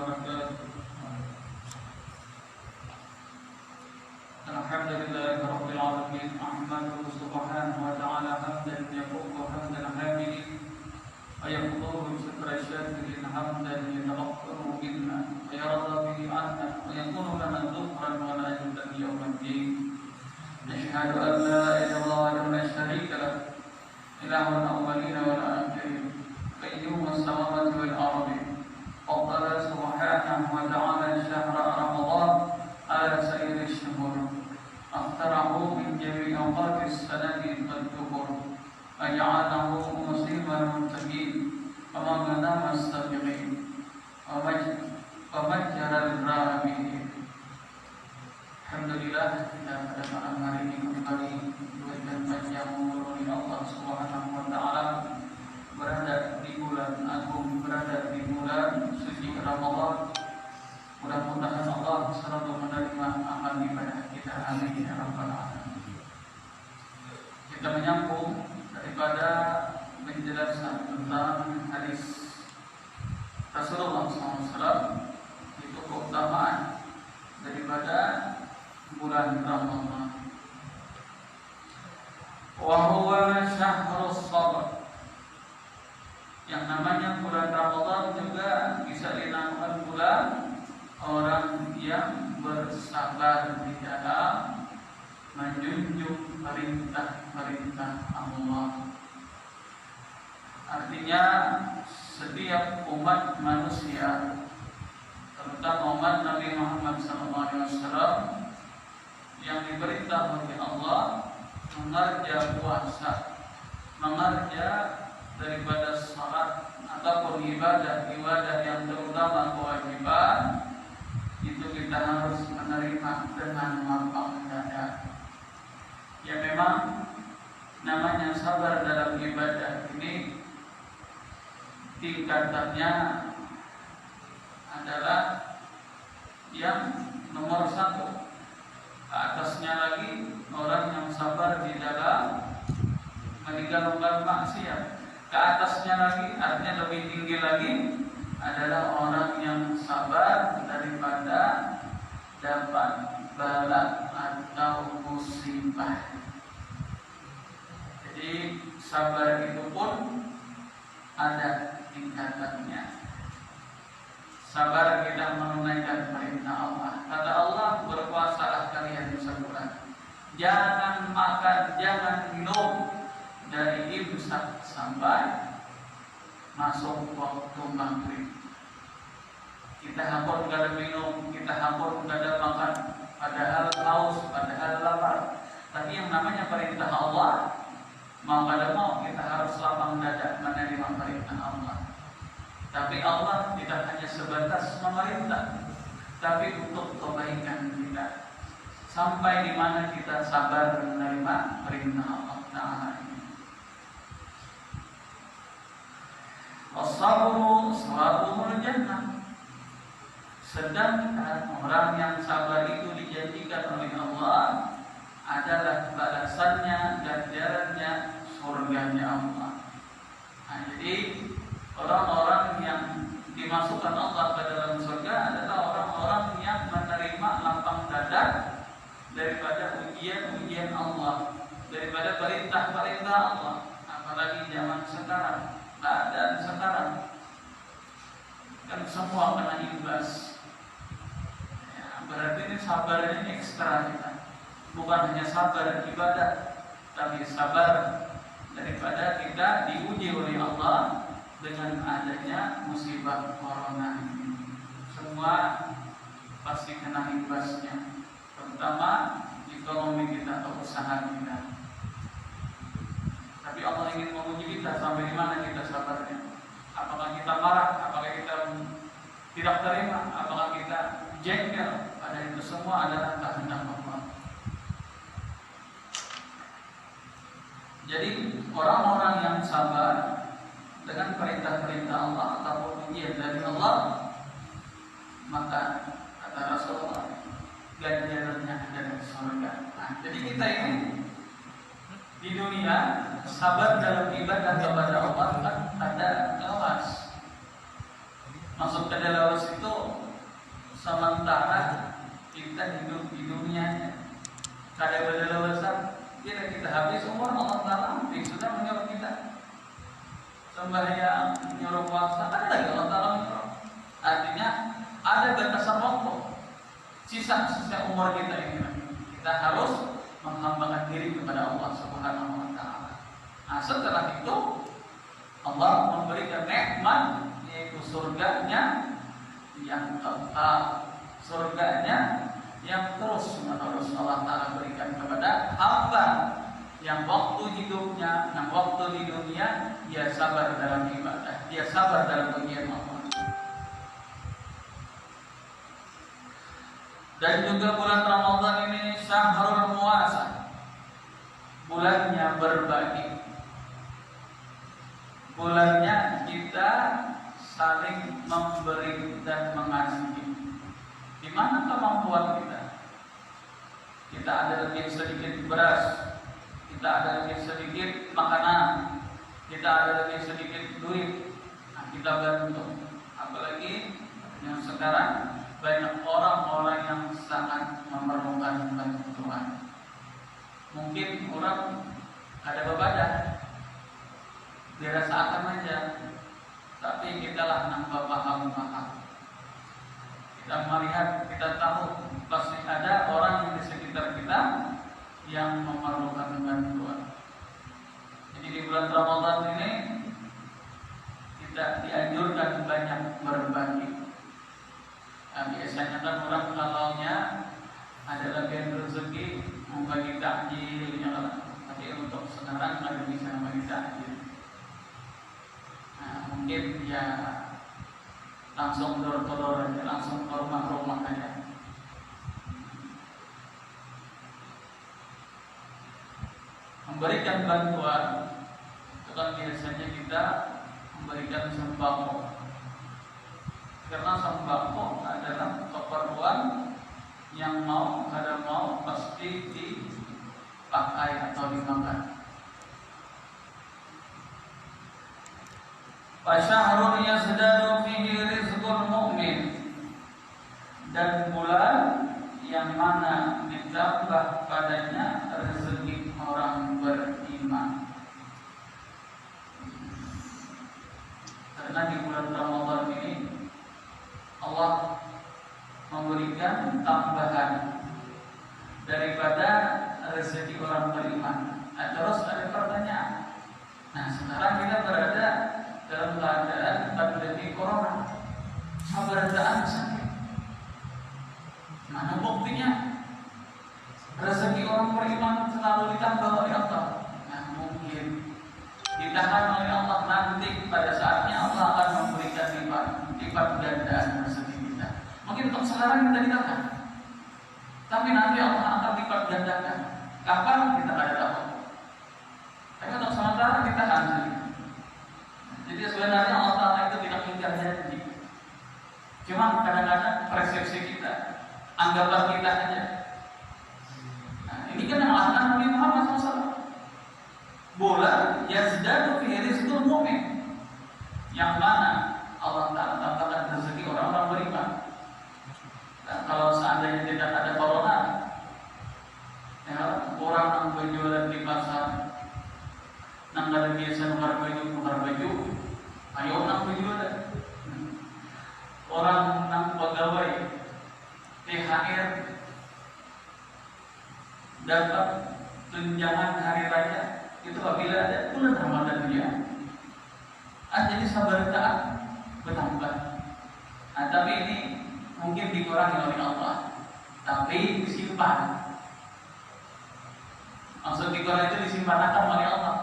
وبركاته. الحمد لله رب العالمين، أحمده سبحانه وتعالى حمدا يفوق حمد الحامدين ويقضه شكر الشاكرين، حمدا يتغفر منا ويرضى به عنا ويكون لنا ذكرا ونجدا يوم الدين. نشهد أن لا إله إلا الله وحده لا شريك له، إله الأولين والآخرين، قيوم السماوات والأرض. فضل سبحانه وتعالى شهر رمضان على سائر الشهور، أختره من جميع أوقات السنة والدهور، وجعله مسلما للمتقين ومغنم السابقين ومجر الراغبين. Alhamdulillah, kita pada malam hari ini kembali diberikan panjang umur oleh Allah Subhanahu wa taala, berada di bulan agung, berada di bulan suci Ramadan. Mudah-mudahan Allah selalu menerima amal ibadah kita. Amin ya rabbal alamin. Kita menyambung daripada penjelasan tentang hadis Rasulullah SAW, itu keutamaan daripada bulan Ramadan. Wa huwa syahrus sabr. Yang namanya bulan Ramadan juga bisa dinamakan bulan orang yang bersabar di dalam menjunjung perintah-perintah Allah. Artinya setiap umat manusia, terutama umat Nabi Muhammad SAW, yang diperintah oleh Allah mengerja puasa, mengerja daripada salat ataupun ibadah yang terutama kewajiban, itu kita harus menerima dengan lapang dada. Ya, memang namanya sabar dalam ibadah ini tingkatannya adalah yang nomor 1. Atasnya lagi orang yang sabar di dalam meninggalkan maksiat. Ke atasnya lagi, artinya lebih tinggi lagi, adalah orang yang sabar daripada dapat bala atau musibah. Jadi sabar itu pun ada tingkatannya. Sabar kita menunaikan perintah Allah. Kata Allah, berpuasalah kalian sebulan. Jangan makan, jangan minum dari imsak sampai masuk waktu maghrib. Kita hampir gak ada minum, kita hampir gak ada makan, padahal haus, padahal lapar. Tapi yang namanya perintah Allah, mau kada mau kita harus lapang dada menerima perintah Allah. Tapi Allah tidak hanya sebatas memerintah, tapi untuk kebaikan kita. Sampai di mana kita sabar menerima perintah Allah Ta'ala ini. Wasabru sawabul jannah. Sedangkan orang yang sabar itu dijanjikan oleh Allah adalah balasannya, ganjarannya, surganya Allah. Nah, jadi orang-orang yang dimasukkan Allah ke dalam surga adalah orang-orang yang menerima lapang dada daripada ujian-ujian Allah, daripada perintah-perintah Allah. Apalagi zaman sekarang, keadaan sekarang kan semua kena imbas. Ya, berarti ini sabar ini ekstra kita. Bukan hanya sabar ibadah, tapi sabar daripada kita diuji oleh Allah dengan adanya musibah corona ini. Semua pasti kena imbasnya, terutama ekonomi kita atau usaha kita. Tapi Allah ingin menguji kita sampai di mana kita sabarnya. Apakah kita marah, apakah kita tidak terima, apakah kita jengkel. Pada itu semua adalah kehendak Allah. Jadi orang-orang yang sabar dengan perintah-perintah Allah ataupun ujian dari Allah, maka kata Rasulullah, ganjarannya ada di surga. Nah, jadi kita ini di dunia sabar dalam ibadah kepada Allah kan ada kelas. Masuk ke dalam itu disuruh puasa, ada lagi Allah Ta'ala menyuruh. Artinya ada batasan waktu. Sisa umur kita ini, kita harus menghambakan diri kepada Allah Subhanahu wa Ta'ala. Nah, setelah itu Allah memberikan nikmat, yaitu surganya yang kekal, surganya yang terus menerus Allah Ta'ala berikan kepada hamba yang waktu hidupnya, yang waktu di dunia dia sabar dalam ibadah, dia sabar dalam pengian Allah. Dan juga bulan Ramadan ini syahrul muasa, bulannya berbagi, bulannya kita saling memberi dan mengasihi. Di mana kemampuan kita? Kita ada lebih sedikit beras, kita ada lebih sedikit makanan, kita ada lebih sedikit duit, nah, kita bantu. Apalagi yang sekarang banyak orang-orang yang sangat memerlukan bantuan. Mungkin orang ada bebadah, dirasakan aja, tapi kitalah nambah paham. Kita melihat, kita tahu pasti ada orang yang di sekitar kita yang memerlukan bantuan. Jadi di bulan Ramadan ini kita dianjurkan banyak berbagi. Nah, biasanya kan orang kalaunya ada lagi rezeki membagi takjil, tapi untuk sekarang nggak bisa membagi takjil. Nah, mungkin ya langsung door-to-door aja, langsung ke rumah-rumah aja. Memberikan bantuan itu kan biasanya kita memberikan sembako, karena sembako adalah keperluan yang mau kada mau pasti dipakai atau dimakan. Fasyahrun yazdadu fihi rizqul mu'min, dan bulan yang mana ditambah padanya rezeki orang beriman. Karena di bulan Ramadan ini Allah memberikan tambahan daripada rezeki orang beriman. Nah, terus ada pertanyaan. Nah, sekarang kita berada dalam keadaan pandemi corona, keberadaan sakit. Mana buktinya? Rezeki orang beriman selalu ditambah oleh Allah. Nah, mungkin ditahan oleh Allah, nanti pada saatnya Allah akan memberikan lipat gandaan rezeki kita. Mungkin untuk sekarang kita ditahan, tapi nanti Allah akan lipat gandakan. Kapan kita tidak tahu. Tapi untuk sementara ditahan saja. Jadi sebenarnya Allah Ta'ala itu tidak ingkar janji. Cuma kadang-kadang persepsi kita, anggapan kita saja. Nah, ini kan yang Allah Nabi Muhammad SAW. Bulan yazdadu fihi rizqul mu'min, yang mana Allah Ta'ala tambahkan rezeki orang-orang beriman. Nah, kalau seandainya tidak ada corona, ya, orang yang berjualan di pasar, nang ada biasa nukar baju, ayo nang berjualan. Orang nang pegawai THR dapat tunjangan hari raya itu apabila ada bulan Ramadan dia. Jadi sabar taat bertambah. Nah, tapi ini mungkin dikurangi oleh Allah, tapi disimpan. Maksud dikurangi itu disimpan akan oleh Allah.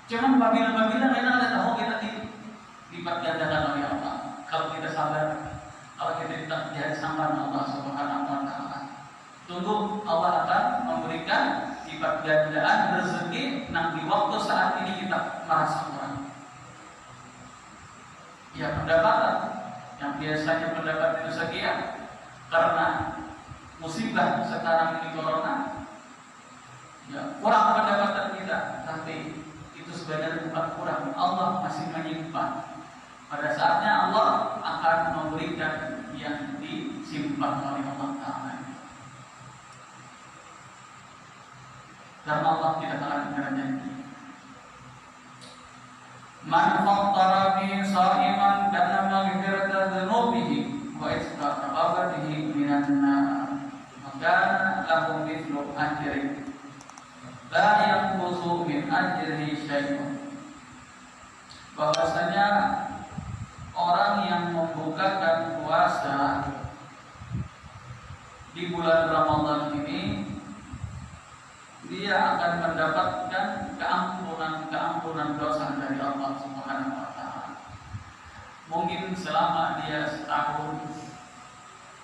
Cuman apabila kita ada tahu kita dilipat gandakan oleh Allah. Kalau kita sabar, kalau kita tidak jadi sampan Allah Subhanahu wa Ta'ala, tunggu Allah akan memberikan lipat gandaan rezeki yang di waktu saat ini kita merasa kurang. Ya, pendapatan yang biasanya pendapat itu sekian, karena musibah sekarang ini corona, ya kurang pendapatan kita, tapi itu sebenarnya bukan kurang. Allah masih menyimpan. Pada saatnya Allah akan memberikan yang disimpan oleh Allah Ta'ala. Karena Allah tidak akan ingkar janji. Man fattara fi ajrihi syai'un. Bahwasanya orang yang membukakan puasa di bulan Ramadan ini, dia akan mendapatkan keampunan dosa dari Allah Subhanahu wa taala. Mungkin selama dia setahun,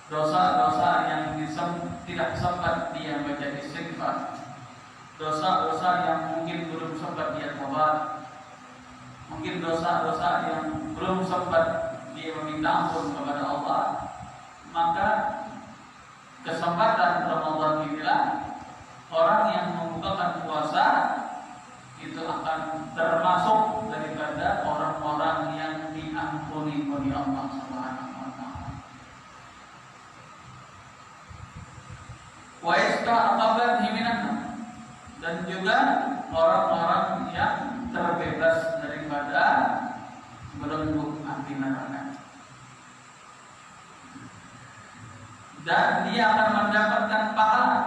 dosa-dosa yang tidak sempat dia menjadi istighfar, dosa-dosa yang mungkin belum sempat dia tobat, mungkin dosa-dosa yang belum sempat dia meminta ampun kepada Allah, maka kesempatan Ramadan inilah orang yang membukakan puasa itu akan termasuk daripada orang-orang yang diampuni oleh Allah Subhanahu wa taala. Wa yasta'qabat himinan, dan juga orang-orang yang terbebas daripada belenggu api neraka. Dan dia akan mendapatkan pahala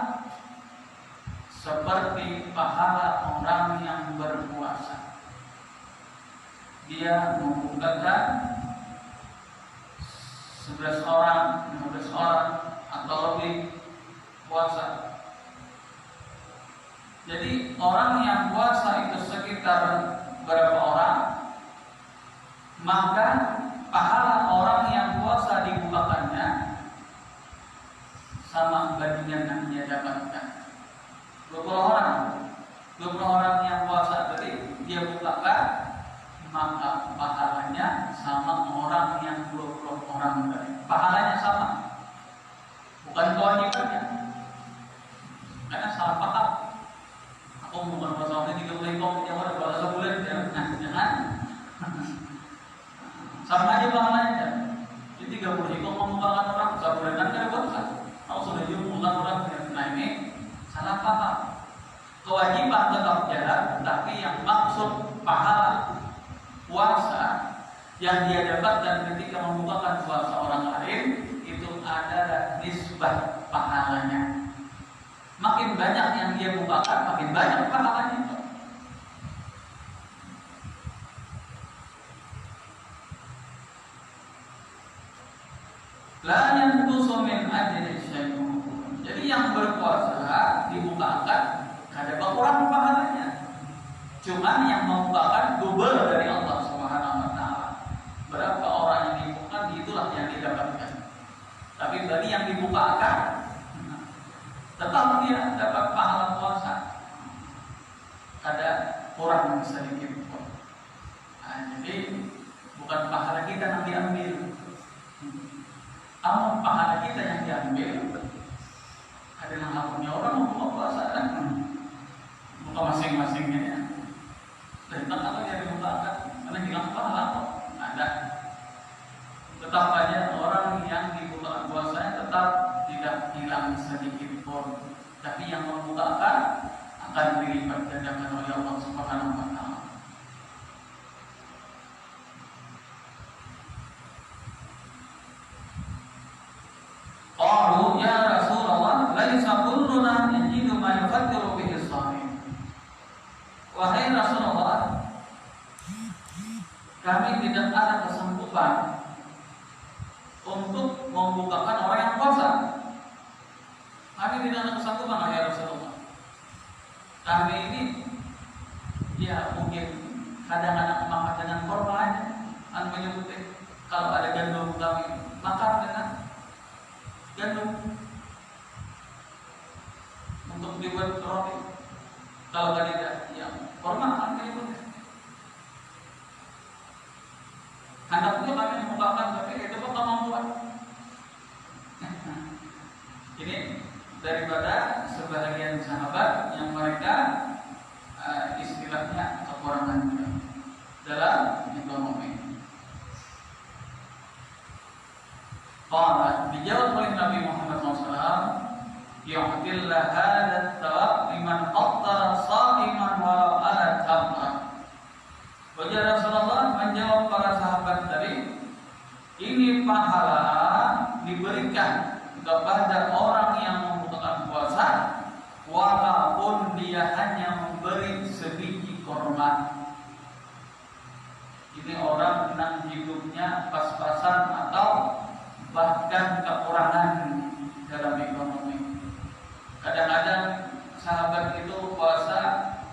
seperti pahala orang yang berpuasa. Dia membukakan 11 orang, 15 orang atau lebih puasa. Jadi orang yang puasa itu sekitar berapa orang, maka pahala orang yang puasa dibukakannya sama bandingan yang dia dapatkan. 20 orang yang puasa tadi dia bukakan, maka pahalanya sama orang yang 20 orang tadi. Pahalanya sama, bukan kewajibannya. Karena salah paham. Aku bukan puasa ini 30 ekor, yang ada puasa sebulan, jangan. Sama aja pahalanya. Jadi 30 ekor membukakan orang sebulan kan ada puasa. Kalau sudah membukakan orang, nah ini salah paham. Kewajiban tetap jalan, tapi yang maksud pahala puasa yang dia dapatkan ketika membukakan puasa orang lain itu adalah nisbah pahalanya. Makin banyak yang dia bukakan, makin banyak pahalanya. La yanqusu min ajri syai'un. Jadi yang berpuasa dibukakan ada berkurang pahalanya. Cuman yang membukakan double dari Allah Subhanahu wa taala. Berapa orang yang dibukakan itulah yang didapatkan. Tapi bagi yang dibukakan tetap dia dapat pahala puasa. Ada kurang sedikit pun. Nah, jadi bukan pahala kita yang diambil. Amal pahala kita yang diambil adalah amalnya orang membuka puasa kan? Buka masing-masingnya ya. Dan apa yang dibukakan? Karena hilang pahala kok ada. Tetap aja orang yang dibuka puasanya tetap tidak hilang sedikit pun. Tapi yang membukakan akan dilipat gandakan oleh Allah Subhanahu wa taala. Qalu ya Rasulullah, laisa kulluna yajidu ma yufakkiru bihi as-shaim. Wahai Rasulullah, kami tidak ada kesanggupan untuk membukakan orang yang puasa. Kami tidak ada kesanggupan, wahai Rasulullah. Kami ini ya mungkin kadang-kadang makan dengan korma aja. Menyebutnya kalau ada gandum kami makan dengan gandum untuk dibuat roti. Kalau tidak, ya korma kan itu. Hendaknya kami membukakan, tapi itu pun kemampuan. Ini daripada sebagian sahabat yang mereka istilahnya kekurangan dalam ekonomi. Qala, dijawab oleh Nabi Muhammad SAW, yu'tillah hadha thawab liman qattara sa'iman walau ala tamran. Wajah Rasulullah menjawab para sahabat tadi, ini pahala diberikan kepada orang yang membukakan puasa walaupun dia hanya memberi sebiji korma. Ini orang yang hidupnya pas-pasan atau bahkan kekurangan dalam ekonomi. Kadang-kadang sahabat itu puasa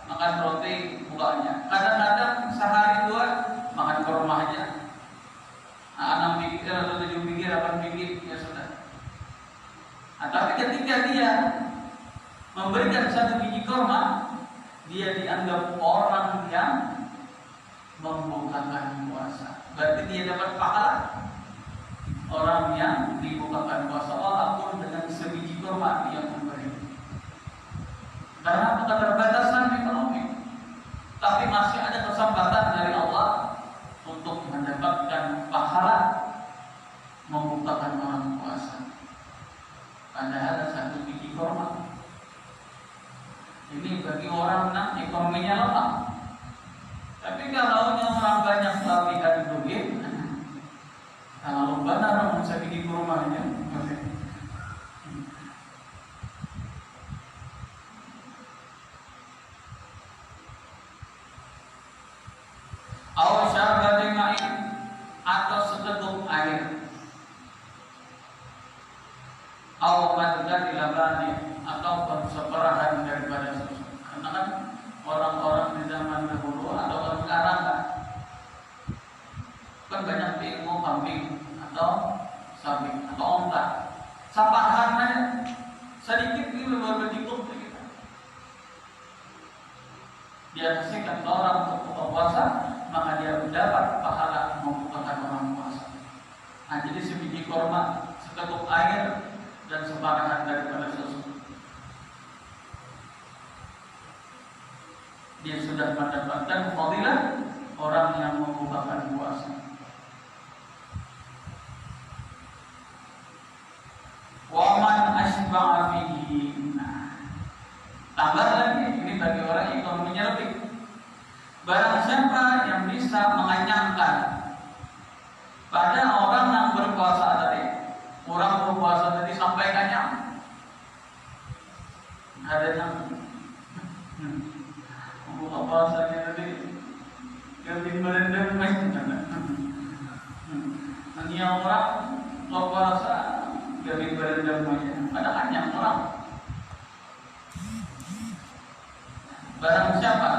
makan roti bukanya. Kadang-kadang sehari 2 makan korma aja. 6 biji atau 7 biji, 8 biji ya sudah. Tapi ketika dia memberikan 1 biji korma, dia dianggap orang yang membukakan puasa. Berarti dia dapat pahala orang yang dibukakan puasa walaupun dengan sebiji kurma dia memberi. Karena keterbatasan ekonomi, tapi masih ada kesempatan dari Allah untuk mendapatkan pahala membukakan orang puasa. Padahal 1 biji kurma ini bagi orang yang ekonominya lemah. Tapi kalau orang banyak kelebihan duit, kalau benar orang bisa bikin rumahnya, awal syarbatin ma'in atau seteguk air, awal madad ilabani atau seperahan daripada susu. Karena kan orang-orang di zaman dahulu atau orang sekarang kan banyak ilmu kambing atau sapi atau onta. Sapahannya sedikit ini baru cukup kita. Dia kasihkan orang untuk buka puasa, maka dia mendapat pahala membukakan orang puasa. Nah, jadi sebiji korma, seteguk air dan separahan daripada susu. Dia sudah mendapatkan fadilah orang yang membukakan puasa. Waman asba'a fihi. Tambah lagi, ini bagi orang ekonominya lebih. Barang siapa yang bisa mengenyangkan pada orang yang berpuasa tadi, orang berpuasa tadi sampai kenyang. Ada yang buka puasanya tadi ganti merendam hanya orang puasa ganti merendam aja. Ada kenyang orang. Barang siapa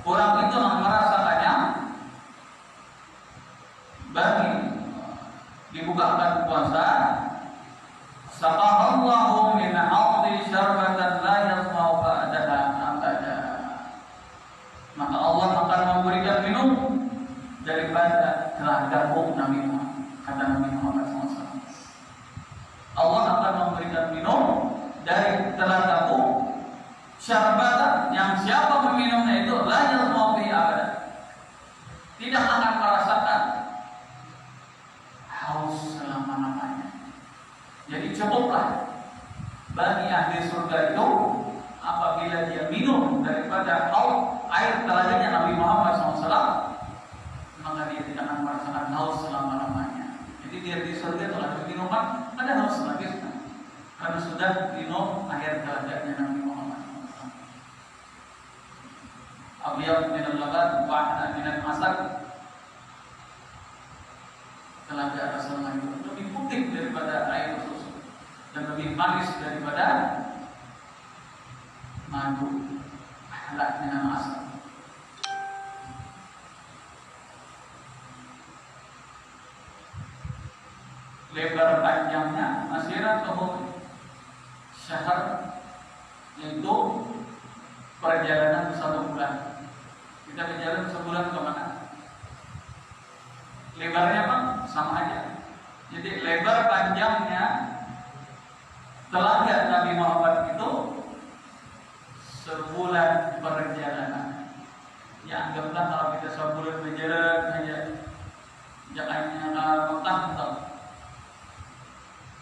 orang itu yang merasa kenyang bagi dibukakan puasa, saqahallahu min 'audi syarbatan la yasma'u ba'daha abada. Maka Allah akan memberikan minum daripada telagamu Nabi Muhammad, kata Nabi Muhammad SAW. Allah akan memberikan minum dari telagamu syarbatan yang siapa meminumnya itu la yasma'u bihi abada, tidak akan merasakan haus selama-lamanya. Jadi cukuplah bagi ahli surga itu apabila dia minum daripada air telaganya Nabi Muhammad SAW, maka dia tidak akan merasakan haus selama-lamanya. Jadi dia di surga telah minuman ada haus lagi karena sudah minum air telaganya Nabi Muhammad SAW. Abyad minal laban wa ahna minal masad. Telaga Rasulullah itu lebih putih daripada air susu dan lebih manis daripada madu. Ahlak dengan asal. Lebar panjangnya masiratuhu syahr, yaitu perjalanan 1 bulan. Kita berjalan sebulan kemana? Lebarnya apa? Sama aja. Jadi lebar panjangnya telaga Nabi Muhammad itu sebulan perjalanan. Ya anggaplah kalau kita sebulan berjalan aja, jangannya Mekah atau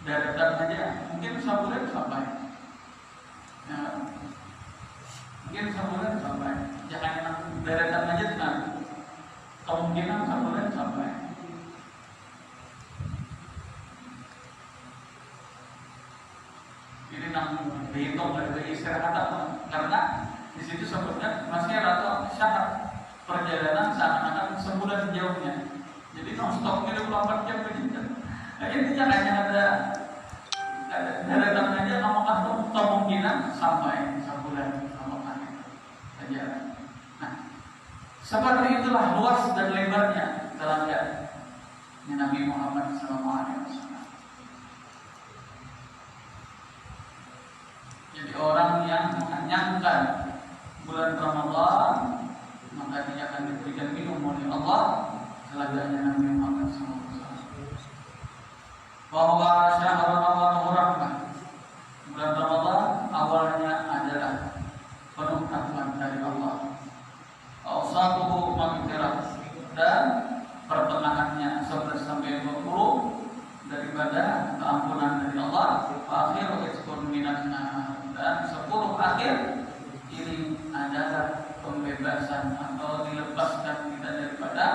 daratan saja, mungkin sebulan sampai. Ya, mungkin sebulan sampai. Jangan daratan aja kan, kemungkinan sebulan sampai. Ini dihitung dari istirahat karena di situ sebutnya masih atau syarat. perjalanan seakan-akan sebulan jauhnya. Jadi non-stop 24 jam begitu. Nah, intinya hanya ada datang aja apakah kemungkinan sampai sebulan apakah perjalanan. Nah, seperti itulah luas dan lebarnya telaga Nabi Muhammad SAW. Jadi orang yang mengenyangkan bulan Ramadan, maka dia akan diberikan minum oleh Allah telaganya Nabi Muhammad SAW. Bahwa syahrul Ramadan rahmah, bulan Ramadan awalnya adalah penuh rahmat dari Allah. Awsatuhu maghfirah, dan pertengahannya 11 sampai 20 daripada keampunan dari Allah. Akhiru iskun minan nar, dan 10 akhir ini adalah pembebasan atau dilepaskan kita daripada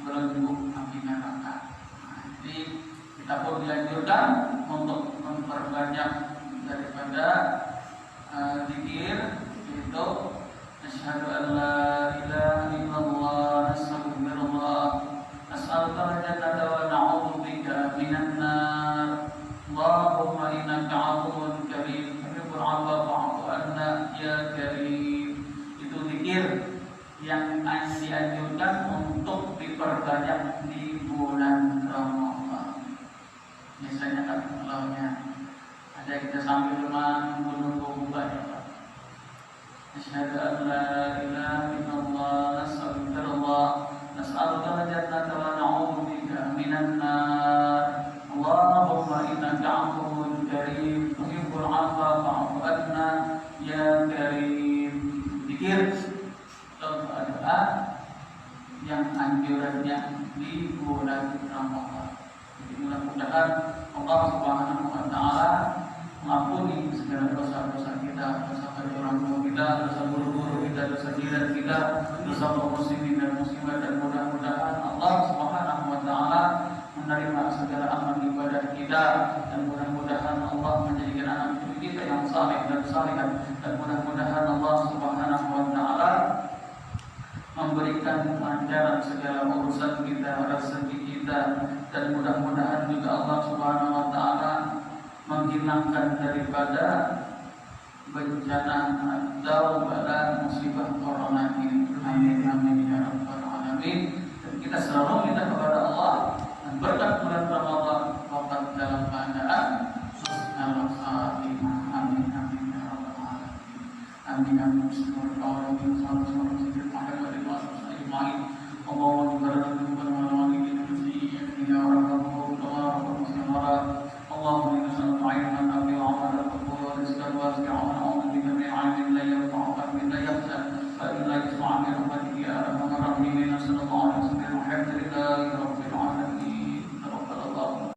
belenggu api neraka. Jadi kita pun dianjurkan untuk memperbanyak daripada zikir, yaitu asyhadu an la ilaha illallah, astaghfirullah, as'aluka al-jannata wa na'udzubika minan nar, Allahumma innaka 'afuwwun karim tuhibbul 'afwa fa'fu anna ya karim. Itu zikir yang dianjurkan untuk diperbanyak di bulan Ramadan. Biasanya kan kalaunya ada kita sambil menunggu buka ya Pak. Asyhadu an la ilaha illallah, astaghfirullah, nas'aluka al-jannata wa na'udzubika minan nar, Allahumma innaka 'afuwwun karim tuhibbul 'afwa fa'fu anna ya karim. Zikir doa yang anjurannya di bulan Ramadan. Jadi mudah-mudahan Allah Subhanahu wa taala mengampuni segala dosa-dosa kita, dosa orang tua kita, dosa guru-guru kita, dosa jiran kita, dosa kaum muslimin dan muslimat, dan mudah-mudahan Allah Subhanahu wa taala menerima segala amal ibadah kita, dan mudah-mudahan Allah menjadikan anak cucu kita yang saleh dan salihat, dan mudah-mudahan Allah Subhanahu wa taala memberikan kelancaran segala urusan kita, rezeki kita, dan mudah-mudahan juga Allah Subhanahu wa taala menghilangkan daripada bencana atau bala musibah corona ini. Amin amin ya rabbal alamin. Dan kita selalu minta kepada Allah dan berkat bulan Ramadan wafat dalam keadaan husnul khatimah. Amin amin ya rabbal alamin. Amin amin. Allahumma